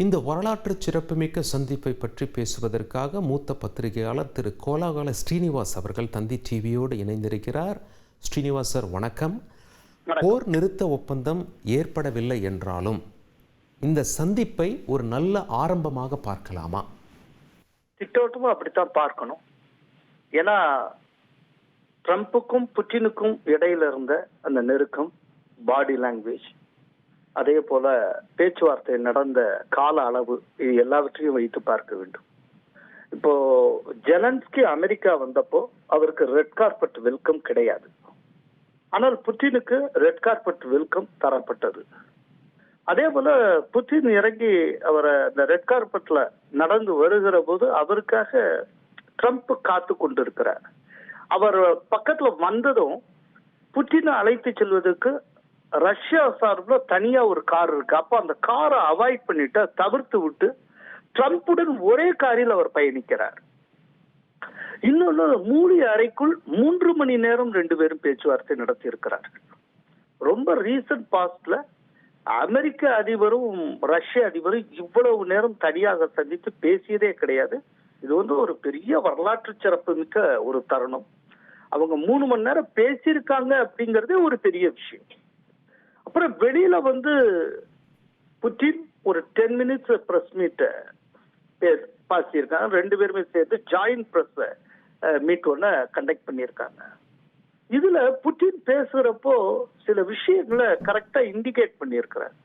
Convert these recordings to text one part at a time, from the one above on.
இந்த வரலாற்று சிறப்புமிக்க சந்திப்பை பற்றி பேசுவதற்காக மூத்த பத்திரிகையாளர் திரு கோலாகல ஸ்ரீனிவாஸ் அவர்கள் தந்தி டிவியோடு இணைந்திருக்கிறார். ஸ்ரீனிவாஸ் சார், வணக்கம். போர் நிறுத்த ஒப்பந்தம் ஏற்படவில்லை என்றாலும் இந்த சந்திப்பை ஒரு நல்ல ஆரம்பமாக பார்க்கலாமா? திட்டவட்டமும் அப்படித்தான் பார்க்கணும். ஏன்னா ட்ரம்புக்கும் புட்டினுக்கும் இடையில இருந்த அந்த நெருக்கம், பாடி லாங்குவேஜ், அதே போல பேச்சுவார்த்தை நடந்த கால அளவு, இது எல்லாவற்றையும் வைத்து பார்க்க வேண்டும். இப்போ ஜெலன்ஸ்கி அமெரிக்கா வந்தப்போ அவருக்கு ரெட் கார்பெட் வெல்கம் கிடையாது. ஆனால் புட்டினுக்கு ரெட் கார்பெட் வெல்கம் தரப்பட்டது. அதே போல புட்டின் இறங்கி அவரை இந்த ரெட் கார்பெட்ல நடந்து வருகிற போது அவருக்காக ட்ரம்ப் காத்து கொண்டிருக்கிறார். அவர் பக்கத்துல வந்ததும் புட்டினை அழைத்து செல்வதற்கு ரஷ்யா சார்பில் தனியா ஒரு கார் இருக்கு. அப்ப அந்த காரை அவாய்ட் பண்ணிட்டு தவிர்த்து விட்டு ட்ரம்புடன் ஒரே காரில் அவர் பயணிக்கிறார். இன்னொன்னு, மூடிய அறைக்குள் 3 மணி நேரம் 2 பேரும் பேச்சுவார்த்தை நடத்தி இருக்கிறார்கள். ரொம்ப ரீசன்ட் பாஸ்ட்ல அமெரிக்க அதிபரும் ரஷ்ய அதிபரும் இவ்வளவு நேரம் தனியாக சந்தித்து பேசியதே கிடையாது. இது ஒரு பெரிய வரலாற்று சிறப்பு மிக்க ஒரு தருணம். அவங்க 3 மணி நேரம் பேசியிருக்காங்க அப்படிங்கறதே ஒரு பெரிய விஷயம். அப்புறம் வெளியில புட்டின் ஒரு 10 மினிட்ஸ் பிரஸ் மீட் பேசியிருக்காங்க. 2 பேருமே சேர்த்து ஜாயிண்ட் பிரஸ் மீட் ஒண்ணு கண்டக்ட் பண்ணியிருக்காங்க. இதுல புட்டின் பேசுறப்போ சில விஷயங்களை கரெக்டா இண்டிகேட் பண்ணியிருக்கிறார்.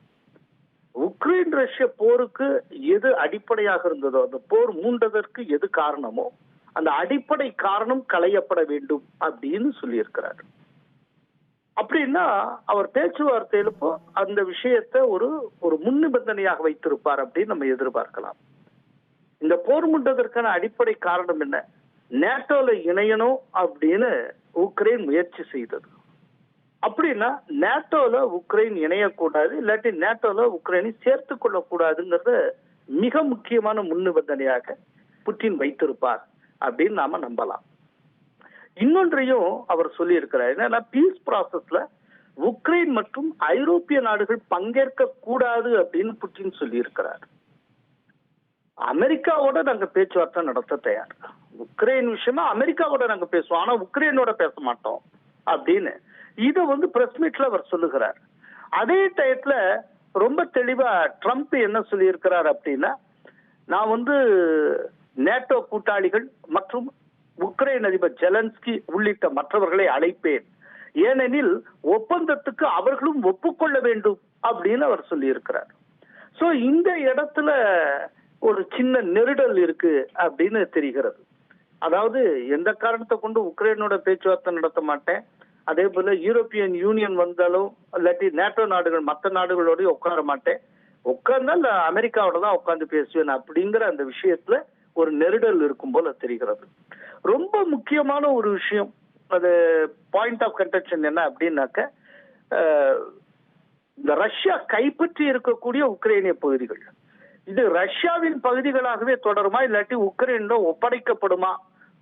உக்ரைன் ரஷ்ய போருக்கு எது அடிப்படையாக இருந்ததோ, அந்த போர் மூண்டதற்கு எது காரணமோ அந்த அடிப்படை காரணம் களையப்பட வேண்டும் அப்படின்னு சொல்லியிருக்கிறார். அப்படின்னா அவர் பேச்சுவார்த்தையிலப்போ அந்த விஷயத்தை ஒரு முன் நிபந்தனையாக வைத்திருப்பார் அப்படின்னு நம்ம எதிர்பார்க்கலாம். இந்த போர் முண்டதற்கான அடிப்படை காரணம் என்ன? நேட்டோல இணையணும் அப்படின்னு உக்ரைன் முயற்சி செய்தது. அப்படின்னா நேட்டோல உக்ரைன் இணையக்கூடாது, இல்லாட்டி நேட்டோல உக்ரைனை சேர்த்து கொள்ளக்கூடாதுங்கிறத மிக முக்கியமான முன் நிபந்தனையாக புட்டின் வைத்திருப்பார் அப்படின்னு நாம நம்பலாம். இன்னொன்றையும் அவர் சொல்லி இருக்கிறார். என்னன்னா, பீஸ் ப்ராசஸ்ல உக்ரைன் மற்றும் ஐரோப்பிய நாடுகள் பங்கேற்க கூடாது அப்படின்னு புட்டின் சொல்லி இருக்கிறார். அமெரிக்காவோட நாங்க பேச்சுவார்த்தை நடத்த தயார், உக்ரைன் விஷயமா அமெரிக்காவோட நாங்க பேசுவோம், ஆனா உக்ரைனோட பேச மாட்டோம் அப்படின்னு இதை பிரஸ் மீட்ல அவர் சொல்லுகிறார். அதே டயத்துல ரொம்ப தெளிவா ட்ரம்ப் என்ன சொல்லி இருக்கிறார் அப்படின்னா, நான் நேட்டோ கூட்டாளிகள் மற்றும் உக்ரைன் அதிபர் ஜெலன்ஸ்கி உள்ளிட்ட மற்றவர்களை அழைப்பேன், ஏனெனில் ஒப்பந்தத்துக்கு அவர்களும் ஒப்புக்கொள்ள வேண்டும் அப்படின்னு அவர் சொல்லி இருக்கிறார். சோ இந்த இடத்துல ஒரு சின்ன நெருடல் இருக்கு அப்படின்னு தெரிகிறது. அதாவது எந்த காரணத்தை கொண்டு உக்ரைனோட பேச்சுவார்த்தை நடத்த மாட்டேன், அதே போல யூரோப்பியன் யூனியன் வந்தாலும் இல்லாட்டி நேட்டோ நாடுகள் மற்ற நாடுகளோடய உட்கார மாட்டேன், உட்கார்ந்தால் அமெரிக்காவோட தான் உட்கார்ந்து பேசுவேன் அப்படிங்கிற அந்த விஷயத்துல ஒரு நெருடல் இருக்கும் போல தெரிகிறது. ரொம்ப முக்கியமான ஒரு விஷயம், அது பாயிண்ட் ஆஃப் கன்டென்ஷன் என்ன அப்படின்னாக்க, இந்த ரஷ்யா கைப்பற்றி இருக்கக்கூடிய உக்ரைனிய பகுதிகள் இது ரஷ்யாவின் பகுதிகளாகவே தொடருமா இல்லாட்டி உக்ரைன்ல ஒப்படைக்கப்படுமா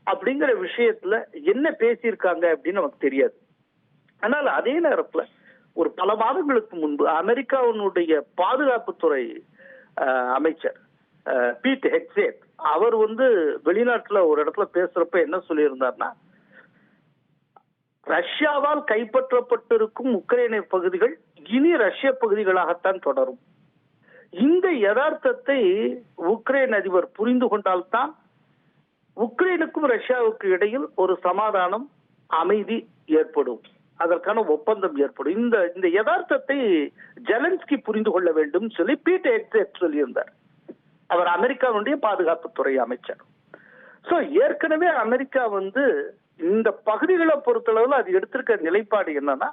அப்படிங்கிற விஷயத்துல என்ன பேசியிருக்காங்க அப்படின்னு நமக்கு தெரியாது. ஆனால் அதே நேரத்துல ஒரு பல மாதங்களுக்கு முன்பு அமெரிக்காவினுடைய பாதுகாப்புத்துறை அமைச்சர் பீட் ஹெக்ஸேட் அவர் வெளிநாட்டுல ஒரு இடத்துல பேசுறப்ப என்ன சொல்லியிருந்தார்னா, ரஷ்யாவால் கைப்பற்றப்பட்டிருக்கும் உக்ரைனிய பகுதிகள் இனி ரஷ்ய பகுதிகளாகத்தான் தொடரும். இந்த யதார்த்தத்தை உக்ரைன் அதிபர் புரிந்து கொண்டால்தான் உக்ரைனுக்கும் ரஷ்யாவுக்கு இடையில் ஒரு சமாதானம், அமைதி ஏற்படும், அதற்கான ஒப்பந்தம் ஏற்படும். இந்த யதார்த்தத்தை ஜெலன்ஸ்கி புரிந்து கொள்ள வேண்டும் சொல்லி பீட் ஹெக்ஸேட் சொல்லியிருந்தார். அவர் அமெரிக்காவுடைய பாதுகாப்புத்துறை அமைச்சர். சோ ஏற்கனவே அமெரிக்கா இந்த பகுதிகளை பொறுத்தளவில் அது எடுத்திருக்க நிலைப்பாடு என்னன்னா,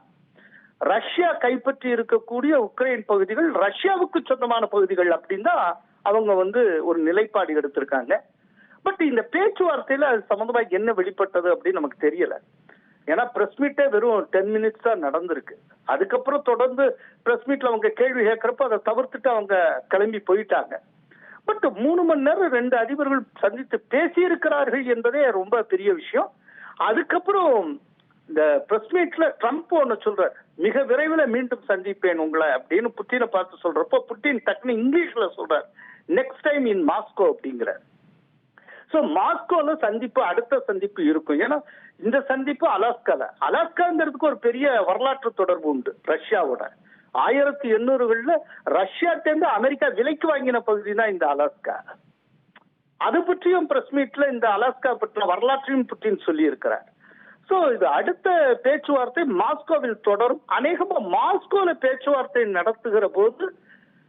ரஷ்யா கைப்பற்றி இருக்கக்கூடிய உக்ரைன் பகுதிகள் ரஷ்யாவுக்கு சொந்தமான பகுதிகள் அப்படின்னு தான் அவங்க ஒரு நிலைப்பாடு எடுத்திருக்காங்க. பட் இந்த பேச்சுவார்த்தையில அது சம்பந்தமா என்ன வெளிப்பட்டது அப்படின்னு நமக்கு தெரியல. ஏன்னா பிரஸ் மீட்டே வெறும் 10 மினிட்ஸ் தான் நடந்திருக்கு. அதுக்கப்புறம் தொடர்ந்து பிரஸ் மீட்ல அவங்க கேள்வி கேட்கறப்ப அதை தவிர்த்துட்டு அவங்க கிளம்பி போயிட்டாங்க. பட் 3 மணி நேரம் 2 அதிபர்கள் சந்தித்து பேசியிருக்கிறார்கள் என்பதே ரொம்ப பெரிய விஷயம். அதுக்கப்புறம் இந்த பிரஸ் மீட்ல ட்ரம்ப் ஒன்னு சொல்றாரு, மிக விரைவில் மீண்டும் சந்திப்பேன் உங்களை அப்படின்னு புட்டினை பார்த்து சொல்றப்போ புட்டின் டக்குன்னு இங்கிலீஷ்ல சொல்றாரு, நெக்ஸ்ட் டைம் இன் மாஸ்கோ அப்படிங்கிறார். சோ மாஸ்கோல சந்திப்பு, அடுத்த சந்திப்பு இருக்கும். ஏன்னா இந்த சந்திப்பு அலாஸ்காங்கிறதுக்கு ஒரு பெரிய வரலாற்று தொடர்பு உண்டு ரஷ்யாவோட. 1800களில் ரஷ்யாட்டேருந்து அமெரிக்கா விலைக்கு வாங்கின பகுதி தான் இந்த அலாஸ்கா. அது பற்றியும் பிரஸ் மீட்ல இந்த அலாஸ்கா பற்றின வரலாற்றையும் புட்டின் சொல்லி இருக்கிறார். சோ இது அடுத்த பேச்சுவார்த்தை மாஸ்கோவில் தொடரும். அநேகமா மாஸ்கோல பேச்சுவார்த்தை நடத்துகிற போது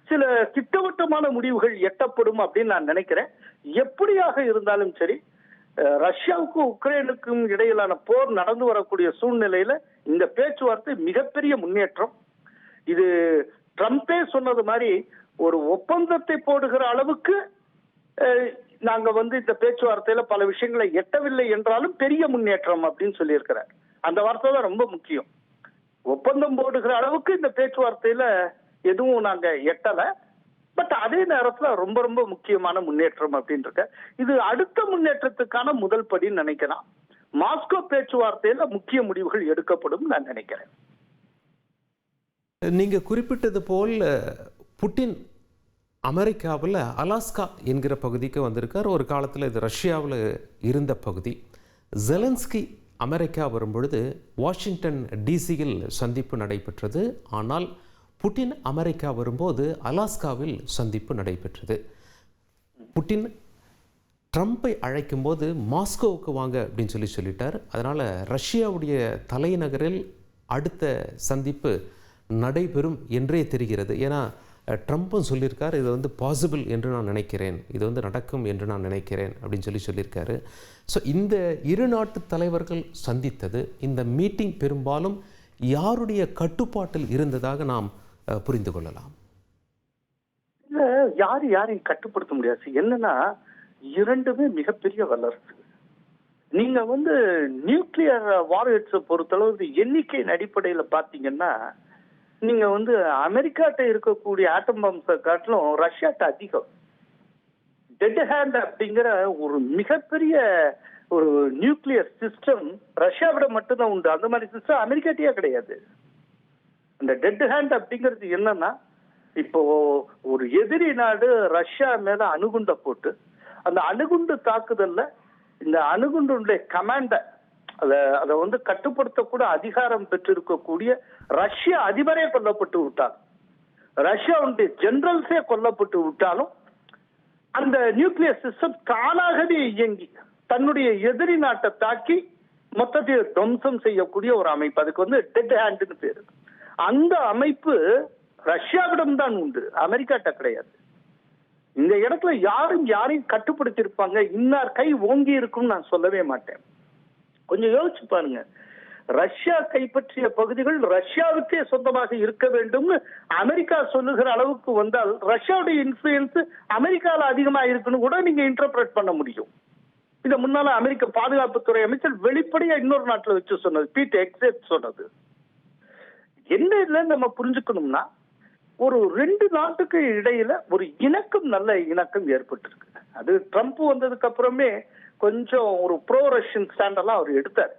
சில திட்டவட்டமான முடிவுகள் எட்டப்படும் அப்படின்னு நான் நினைக்கிறேன். எப்படியாக இருந்தாலும் சரி, ரஷ்யாவுக்கும் உக்ரைனுக்கும் இடையிலான போர் நடந்து வரக்கூடிய சூழ்நிலையில இந்த பேச்சுவார்த்தை மிகப்பெரிய முன்னேற்றம். இது ட்ரம்பே சொன்னது மாதிரி ஒரு ஒப்பந்தத்தை போடுகிற அளவுக்கு நாங்க இந்த பேச்சுவார்த்தையில பல விஷயங்களை எட்டவில்லை என்றாலும் பெரிய முன்னேற்றம் அப்படின்னு சொல்லி இருக்கிறார். அந்த வார்த்தை தான் ரொம்ப முக்கியம். ஒப்பந்தம் போடுகிற அளவுக்கு இந்த பேச்சுவார்த்தையில எதுவும் நாங்க எட்டல, பட் அதே நேரத்துல ரொம்ப ரொம்ப முக்கியமான முன்னேற்றம் அப்படின்னு இருக்க. இது அடுத்த முன்னேற்றத்துக்கான முதல் படின்னு நினைக்கிறேன். மாஸ்கோ பேச்சுவார்த்தையில முக்கிய முடிவுகள் எடுக்கப்படும் நான் நினைக்கிறேன். நீங்க குறிப்பிட்டது போல் புட்டின் அமெரிக்காவில் அலாஸ்கா என்கிற பகுதிக்கு வந்திருக்கார். ஒரு காலத்தில் இது ரஷ்யாவில் இருந்த பகுதி. ஜெலன்ஸ்கி அமெரிக்கா வரும்பொழுது வாஷிங்டன் டிசியில் சந்திப்பு நடைபெற்றது. ஆனால் புட்டின் அமெரிக்கா வரும்போது அலாஸ்காவில் சந்திப்பு நடைபெற்றது. புட்டின் ட்ரம்பை அழைக்கும் போது மாஸ்கோவுக்கு வாங்க அப்படின்னு சொல்லிட்டார். அதனால் ரஷ்யாவுடைய தலைநகரில் அடுத்த சந்திப்பு நடைபெறும் என்றே தெரிகிறது. ஏன்னா ட்ரம்ப்பும் சொல்லியிருக்கார், இது பாசிபிள் என்று நான் நினைக்கிறேன், இது நடக்கும் என்று நான் நினைக்கிறேன் அப்படின்னு சொல்லியிருக்காரு. ஸோ இந்த இரு நாட்டு தலைவர்கள் சந்தித்தது, இந்த மீட்டிங் பெரும்பாலும் யாருடைய கட்டுப்பாட்டில் இருந்ததாக நாம் புரிந்து கொள்ளலாம்? இல்ல, யாரையும் கட்டுப்படுத்த முடியாது. என்னன்னா இரண்டுமே மிகப்பெரிய வல்லரசு. நீங்க நியூக்ளியர் வார்ஹெட்ஸை பொறுத்தளவு எண்ணிக்கையின் அடிப்படையில பாத்தீங்கன்னா நீங்க அமெரிக்காட்ட இருக்கக்கூடிய ஆட்டம் பாம்ஸை காட்டிலும் ரஷ்யாட்ட அதிகம். டெட் ஹேண்ட் அப்படிங்கிற ஒரு மிகப்பெரிய ஒரு நியூக்ளியர் சிஸ்டம் ரஷ்யாவிட மட்டும்தான் உண்டு. அந்த மாதிரி சிஸ்டம் அமெரிக்காட்டியா கிடையாது. அந்த டெட் ஹேண்ட் அப்படிங்கிறது என்னன்னா, இப்போ ஒரு எதிரி நாடு ரஷ்யா மேல அணுகுண்ட போட்டு அந்த அணுகுண்டு தாக்குதல்ல இந்த அணுகுண்டுடைய கமாண்டர் அதை கட்டுப்படுத்தக்கூட அதிகாரம் பெற்றிருக்கக்கூடிய ரஷ்ய அதிபரே கொல்லப்பட்டு விட்டார், ரஷ்யாவுடைய ஜெனரல்ஸே கொல்லப்பட்டு விட்டாலும் அந்த நியூக்ளியர் சிஸ்டம் தானாகவே இயங்கி தன்னுடைய எதிரி நாட்டை தாக்கி மொத்தத்தை துவம்சம் செய்யக்கூடிய ஒரு அமைப்பு. அதுக்கு டெட் ஹேண்ட்னு பேரு. அந்த அமைப்பு ரஷ்யாவிடம் தான் உண்டு, அமெரிக்காட்ட கிடையாது. இந்த இடத்துல யாரையும் கட்டுப்படுத்தி இருப்பாங்க, இன்னார் கை ஓங்கி இருக்கும் நான் சொல்லவே மாட்டேன். கொஞ்சம் யோசிச்சு பாருங்க, ரஷ்யா கைப்பற்றிய பகுதிகள் ரஷ்யாவுக்கே சொந்தமாக இருக்க வேண்டும் அமெரிக்கா சொல்லுகிற அளவுக்கு வந்தால் ரஷ்யாவுடைய இன்ஃபுளுயன்ஸ் அமெரிக்கால அதிகமா இருக்குன்னு கூட நீங்க இன்டர்பிரட் பண்ண முடியும். இதை முன்னால அமெரிக்க பாதுகாப்புத்துறை அமைச்சர் வெளிப்படையா இன்னொரு நாட்டுல வச்சு சொன்னது, பீட் ஹெக்ஸெட் சொன்னது. என்ன இதுல நம்ம புரிஞ்சுக்கணும்னா, ஒரு ரெண்டு நாட்டுக்கு இடையில ஒரு இணக்கம், நல்ல இணக்கம் ஏற்பட்டிருக்கு. அது ட்ரம்ப் வந்ததுக்கு அப்புறமே கொஞ்சம் ஒரு ப்ரோ ரஷ்யன் ஸ்டாண்ட் எல்லாம் அவர் எடுத்தார்.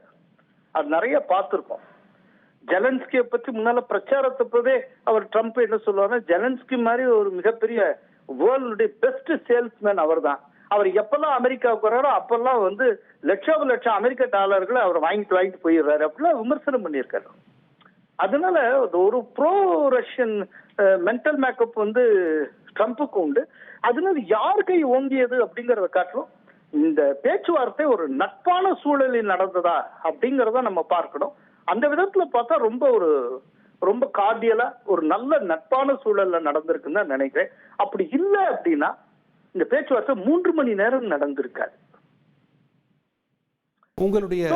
அது நிறைய பார்த்திருக்கோம். ஜெலன்ஸ்கியை பத்தி முன்னால பிரச்சாரத்தப்பவே அவர் ட்ரம்ப் என்ன சொல்லுவாருன்னா, ஜெலன்ஸ்கி மாதிரி ஒரு மிகப்பெரிய வேர்ல்டுடைய பெஸ்ட் சேல்ஸ்மேன் அவர் தான். அவர் எப்பெல்லாம் அமெரிக்காவுக்கு வர்றாரோ அப்பெல்லாம் லட்சம் அமெரிக்க டாலர்களை அவர் வாங்கிட்டு போயிடுறாரு அப்படிலாம் விமர்சனம் பண்ணியிருக்காரு. அதனால ஒரு ப்ரோ ரஷ்யன் மென்டல் மேக்கப் ட்ரம்ப்புக்கு உண்டு. அதனால யார் கை ஓங்கியது அப்படிங்கறத காட்டிலும் இந்த பேச்சுவார்த்தை ஒரு நட்பான சூழலில் நடந்ததா அப்படிங்கறத நம்ம பார்க்கணும். அந்த விதத்துல பார்த்தா ரொம்ப கார்டியலா ஒரு நல்ல நட்பான சூழல்ல நடந்திருக்குன்னு தான் நினைக்கிறேன். அப்படி இல்லை அப்படின்னா இந்த பேச்சுவார்த்தை 3 மணி நேரம் நடந்திருக்காது. உங்களுடைய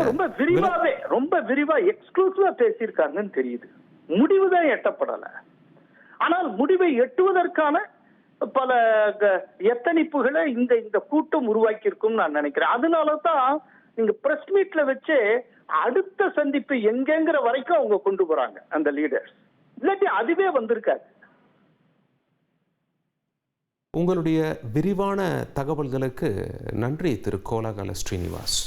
ரொம்ப விரிவா எக்ஸ்க்ளூசிவா பேசியிருக்காங்கன்னு தெரியுது. முடிவுதான் எட்டப்படல. ஆனால் முடிவை எட்டுவதற்கான பல எத்தனிப்புகளை இந்த கூட்டம் உருவாக்கி இருக்கும் நான் நினைக்கிறேன். அதனாலதான் நீங்க பிரஸ் மீட்ல வச்சு அடுத்த சந்திப்பு எங்கங்கிற வரைக்கும் அவங்க கொண்டு போறாங்க அந்த லீடர்ஸ். இல்லாட்டி அதுவே வந்திருக்காது. உங்களுடைய விரிவான தகவல்களுக்கு நன்றி திரு கோலாகல ஸ்ரீனிவாஸ்.